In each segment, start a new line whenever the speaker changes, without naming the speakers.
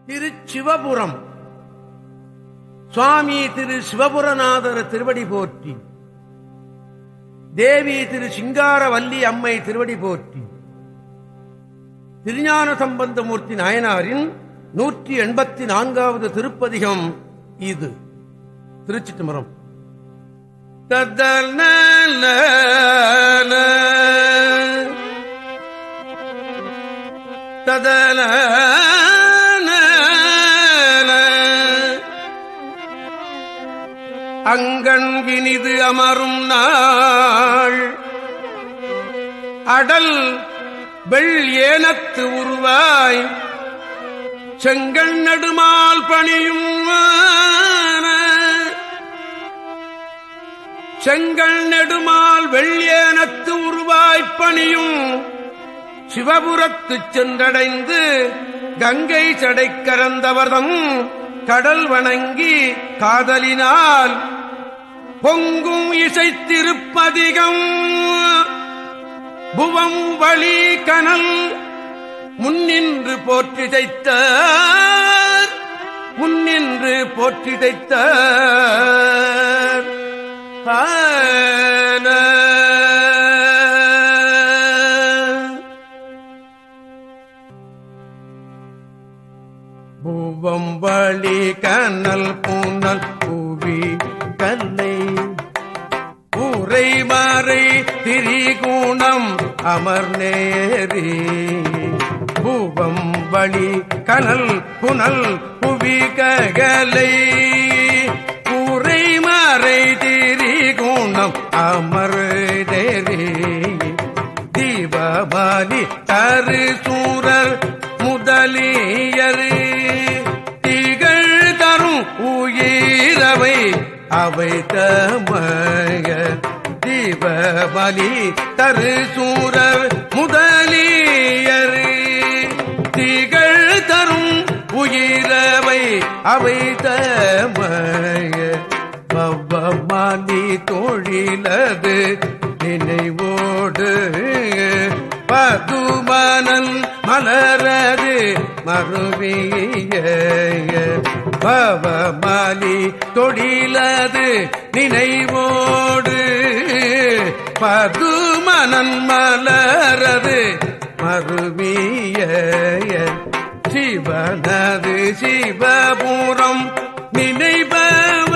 திருச்சிவபுரம் சுவாமி திரு சிவபுரநாதர் திருவடி போற்றி, தேவி திரு சிங்காரவல்லி அம்மை திருவடி போற்றி. திருஞான சம்பந்தமூர்த்தி நாயனாரின் 184வது திருப்பதிகம் இது. திருச்சிற்றம்பலம். ததல அங்கண் இனிது அமரும் நாள் அடல் வெள் ஏனத்து உருவாய் செங்கண் நெடுமால் பணியும் செங்கண் நெடுமால் வெள்ளியேனத்து உருவாய்ப் பணியும் சிவபுரத்துச் சென்றடைந்து கங்கை சடைக்கரந்தவர்தம் கடல் வணங்கி காதலினால் பொங்கும் இசைத்திருப்பதிகம் புவம் வழி கனல் முன்னின்று போற்றிதைத்த முன்னின்று போற்றிதைத்த பூவம் வழி கனல் பூனல் பூவி கல்லை ஊரை மாறை திரிகூணம் அமர்நேரி பூவம் வழி கனல் புனல் புவி ககலை ஊரை மாறை திரிகூணம் அமர்நேரி தீபபாலி தரு சூரர் முதலியரு உயிரவை அவை தமய தீபபலி தரு சூரர் முதலியர் திகழ் தரும் உயிரவை அவை தமய பவ்வமானி தொழிலது நினைவோடு பதுமனன் மலரது மறுவிய பவமாலி தொழிலது நினைவோடு பதுமனன் மலரது மறுவிய சிவனது சிவபுரம் நினைபவர்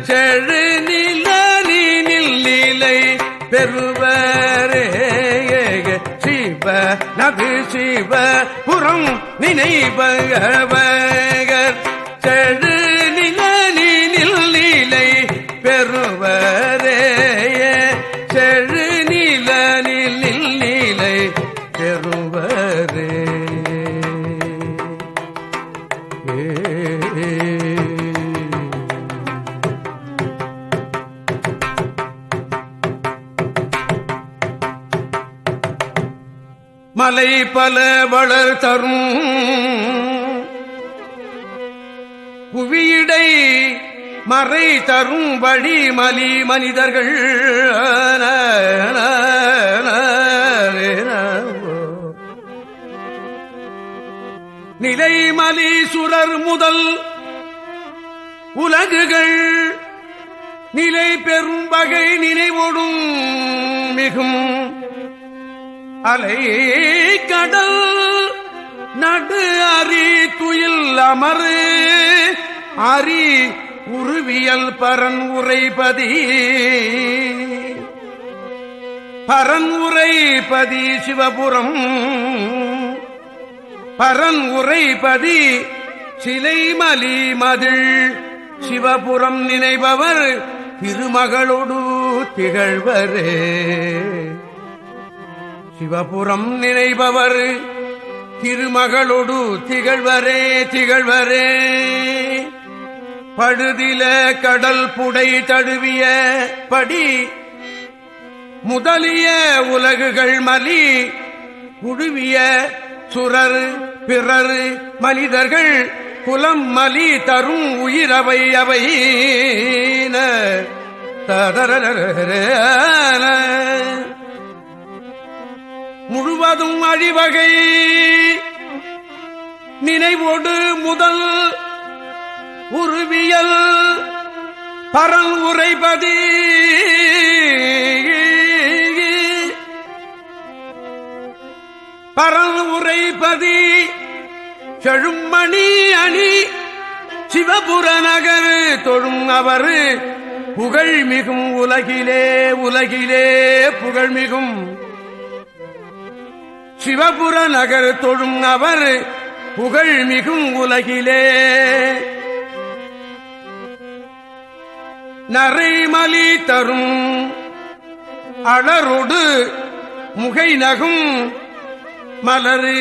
செழு நிலை பெறுவரே சிவனது சிவபுரம் நினைபவர் செழு நிலை பெறுவரே செழு நிலை பெறுவரே. மலை பல வளர் தரும் புவியிடை மறை தரும் வழி மலி மனிதர்கள் நிலைமலி சுரர் முதல் உலகுகள் நிலை பெறும் வகை நினைவோடும் மிகும் அலை கடல் நடு அரி துயில் அமரு அரி உருவியல் பரன் உரைபதி பரன் உரைபதி சிவபுரம் பரன் உரைபதி சிலைமலி மதில் சிவபுரம் நினைபவர் திருமகளோடு திகழ்வரே சிவபுரம் நினைபவர் திருமகளோடு திகழ்வரே திகழ்வரே. படுதில கடல் புடை தழுவிய படி முதலிய உலகுகள் மலி குழுவிய சுரர் பிறர் மனிதர்கள் குலம் மலி தரும் உயிரவை அவை முழுவதும் அழிவகை நினைவோடு முதல் உருவியல் பரல் உரைபதி பரல் உரைபதி செழுமணி அணி சிவபுர நகர் தொழும் அவர் புகழ்மிகும் உலகிலே உலகிலே புகழ்மிகும் சிவபுர நகர் தொழும் அவர் புகழ்மிகும் உலகிலே நரைமலி தரும் அலரொடு முகை நகும் மலரு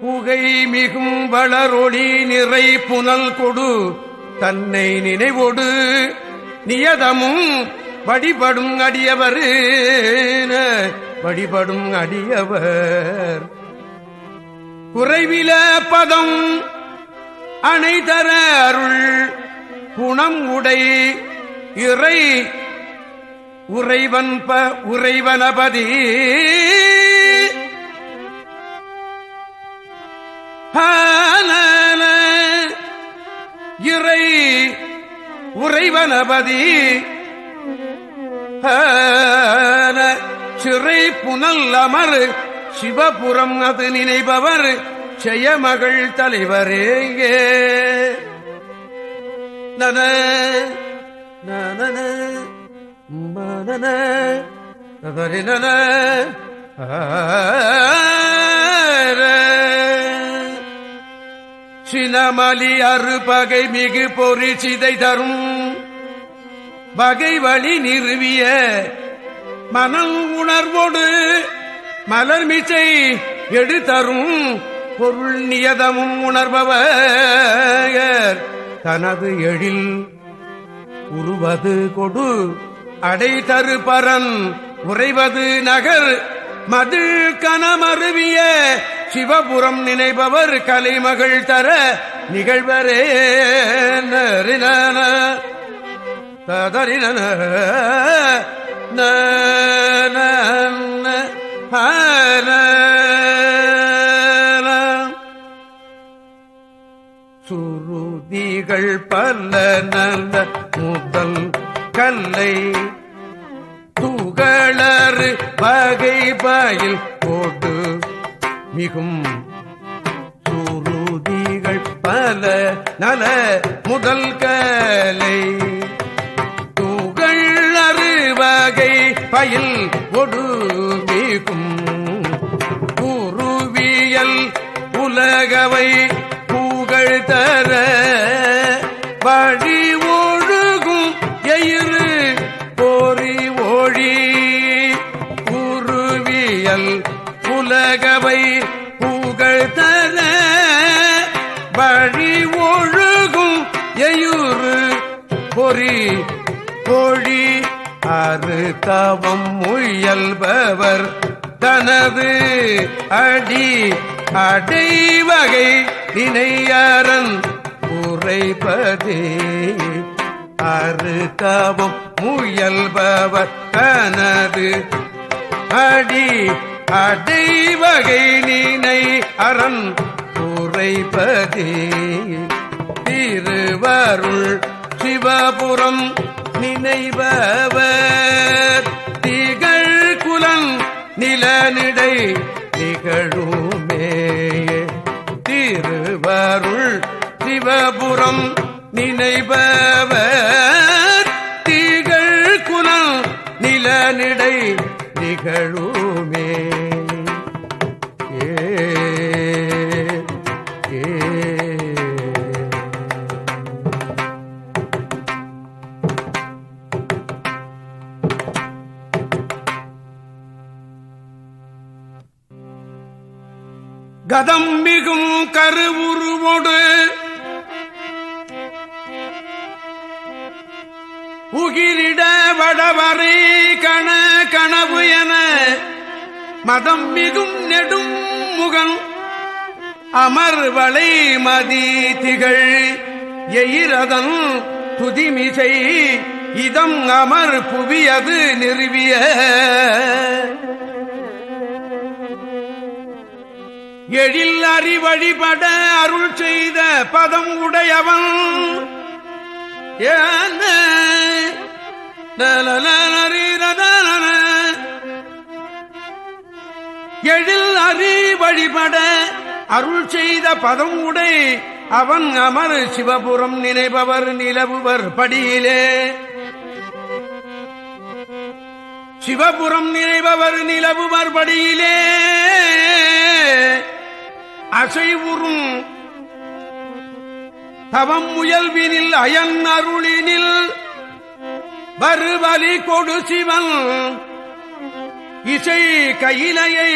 புகை மிகும் வளரொளி நிறை புனல் கொடு தன்னை நினைவோடு நியதமும் வழிபடும் அடியவர் வழிபடும் அடியவர் குறைவில பதம் அணைதர அருள் குணம் உடை இறை உறைவனபதி இறை உறைவனபதி சிறை புனல் அமர் சிவபுரம் அது நினைப்பவர் செயமகள் தலைவரே நன நன மன நன சினமலி அறுபகை மிகு பொறி சிதை தரும் வகை வழி நிறுவிய மனம் உணர்வோடு மலர்மிசை எடுத்தரும் பொருள் நியதமும் உணர்பவர் தனது எழில் உருவது கொடு அடை தரு பரன் உறைவது நகர் மதில் கனமருவிய சிவபுரம் நினைப்பவர் கலைமகள் தர நிகழ்வரே ததறின சுருதிகள் பல நல்ல முதல் கல்லை துகளறு வகை பயில் போட்டு மிகும் சுருதிகள் பல நல முதல் கலை துகளறு வகை பயில் ஒடு மிகும் குருவியல் உலகவை புகழ் தர வழி ஒழுகும் எயிறு போரி ஒழி குருவியல் உலகவை புகழ் தர வழி ஒழுகும் எயுறு பொறி பொழி அறு தவம் முயல்பவர் தனது அடி அடைவகை நினையரன் உரைப்பதே அறு தவம் முயல்பவர் தனது அடி அடைவகை நினை அரண் உரைப்பதே திருவருள் சிவபுரம் நினைபவர் திகழ் குலன் நிலனிடை நிகழுமே திருவருள் சிவபுரம் நினைபவர் திகழ் குலன் நிலனிடை நிகழுமே கதம் மிகும் கருவுருவோடு உகிரிட வடவரை கனவு என மதம் மிகும் நெடும் முகன் அமர்வளை மதி திகழ் எயிரதன் துதிமிசை இதம் அமர் புவியது நிறுவிய எழில் அறி வழிபட அருள் செய்த பதம் உடையவன் எழில் அறி வழிபட அருள் செய்த பதம் உடை அவன் அமர் சிவபுரம் நினைபவர் நிலவுவர் படியிலே சிவபுரம் நினைபவர் நிலவுவர் படியிலே அசைவுறும் தவம் முயல்வினில் அயன் அருளினில் வருவலி கொடு சிவன் இசை கையிலையை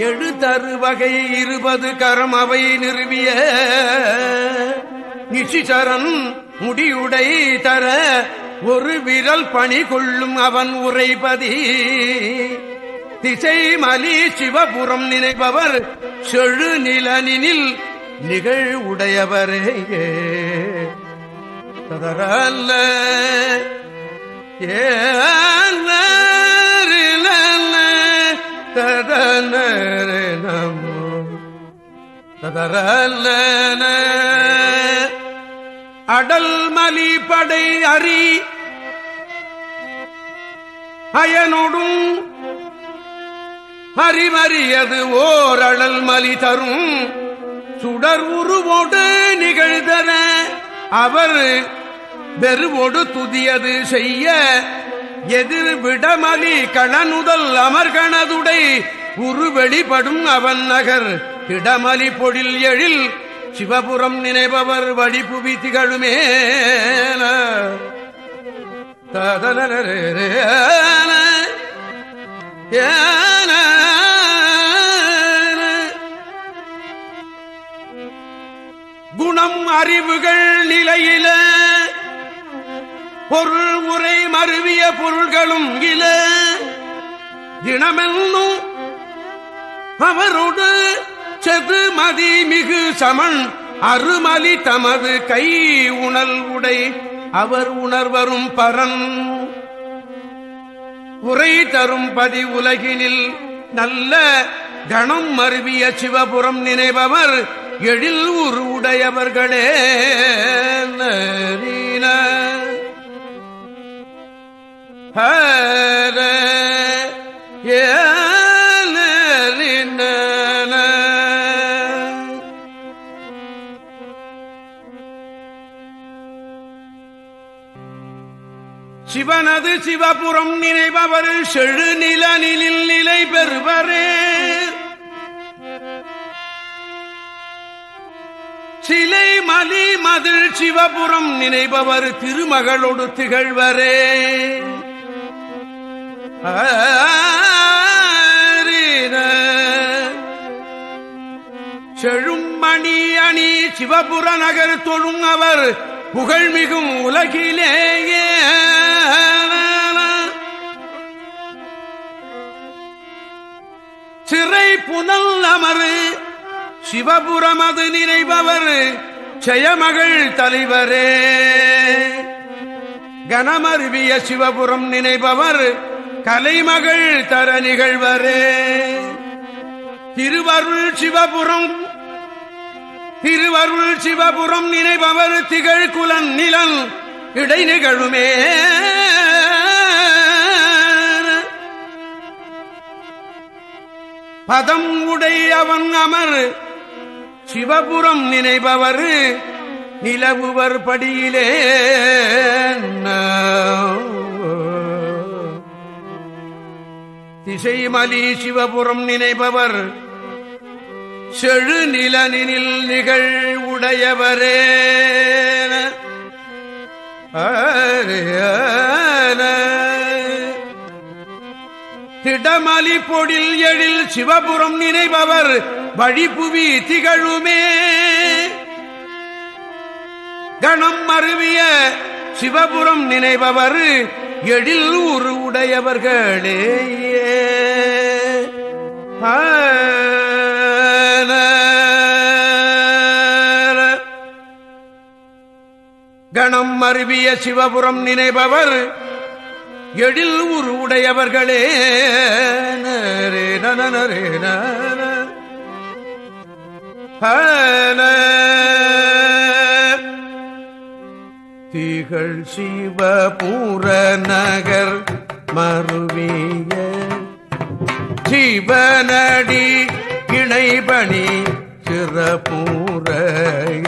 எழுதரு வகை 20 கரம் அவை நிறுவிய நிசிசரன் முடியுடை தர ஒரு விரல் பணி கொள்ளும் அவன் உரைபதி திசை மலி சிவபுரம் நினைப்பவர் செழு நிலனினில் நிகழ் உடையவரே ததரல்ல ததரல்ல அடல் மலி படை அறி அயனொடும் அறிமறியது ஓர் அழல் மலி தரும் சுடர் உருவோடு நிகழ்தன அவர் வெறுவோடு துதியது செய்ய எதிர் விடமலி கணனுதல் அமர்கணதுடை உருவெளிப்படும் அவன் நகர் இடமலி பொழில் எழில் சிவபுரம் நினைபவர் வழிபுவி திகழுமே குணம் அறிவுகள் நிலையில பொருள் உரை மருவிய பொருள்களும் இல தினமென்னும் அவரோடு செது மதி மிகு சமன் அருமலி தமது கை உணல் உடை அவர் உணர்வரும் பரன் உரை தரும் பதி உலகினில் நல்ல கணம் மருவிய சிவபுரம் நினைபவர் எழில் உரு உடையவர்களே சிவனது சிவபுரம் நினைபவர் செழு நிலனில் நிலை பெறுவரே சிலை மலி மதில் சிவபுரம் நினைபவர் திருமகளோடு திகழ்வரே செழுமணி அணி சிவபுர நகர் தொழும் அவர் புகழ்மிகும் உலகிலேயே சிறை புனல் அமரு சிவபுரமது நினைபவர் ஜெயமகள் தலைவரே கனமருவிய சிவபுரம் நினைபவர் கலைமகள் தர நிகழ்வரே திருவருள் சிவபுரம் நினைபவர் திகழ் குலன் நிலன் இடை நிகழுமே பதம் உடை அவன் அமர் சிவபுரம் நினைபவர் நிலவுவர் படியிலே திசைமலி சிவபுரம் நினைபவர் செழு நிலனில் நிகழ் உடையவரே திடமலி பொழில் எழில் சிவபுரம் நினைபவர் வழிபுவி திகழுமே கணம் மருவிய சிவபுரம் நினைபவர் எழில் உரு உடையவர்களே கணம் மருவிய சிவபுரம் நினைபவர் எழில் உரு உடையவர்களே திகழ் சிவபூர நகர் மருவிய சிவனடி இணைபணி சிறப்பூரைய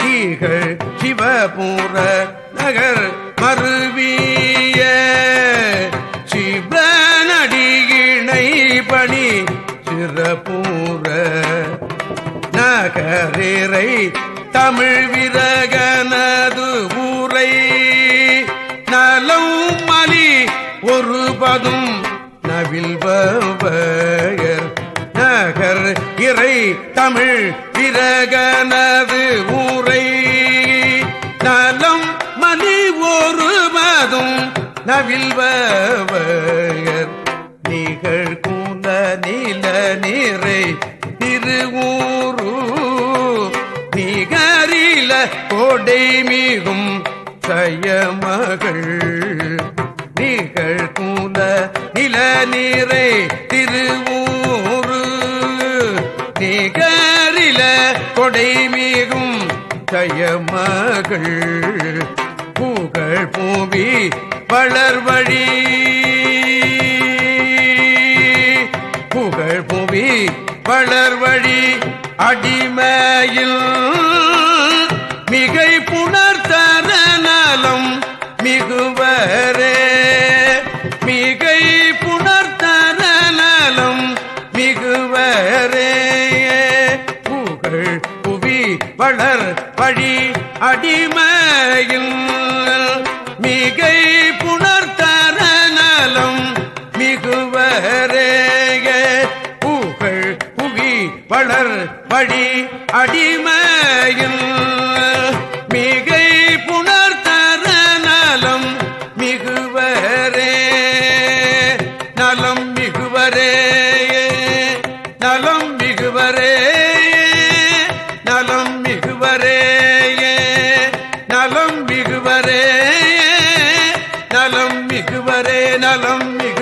திகழ் சிவபூர நகர் மருவிய சிவனடி இணைபணி சிறப்பூர நகரிரை தமிழ் விரகனது ஊரை நலம் மலி ஒருபதும் நவில்பவர் நகர் இறை தமிழ் விரகனது ஊரை நலம் மலி ஒருபதும் நவில்பவர் நிகழ் கூல நீல நீரை திருவூரு நிகரில கோடை மிகும் சயமகள் நிகழ் கூல நில நீரை திருவூரு நிகரில கொடை மிகும் சயமகள் புகழ் பூவி வளர்வழி புகழ் பூவி வளர்வழி அடிமையில் மிகை புணர்த்தர நலம் மிகுவரே மிகை புணர்த்தர நலம் மிகுவரே புகழ் புவி வளர் வழி அடிமையில் மிகை புணர்த்தர நலம் மிகுவரே புகழ் புவி வளர் வழி அடிமையில் மிகை புணர்த்தர நலம் மிகுவரே நலம் மிகுவரே நலம் மிகுவரே நலம் மிகுவரே நலம் மிகுவரே நலம் மிகுவரே நலம் மிகு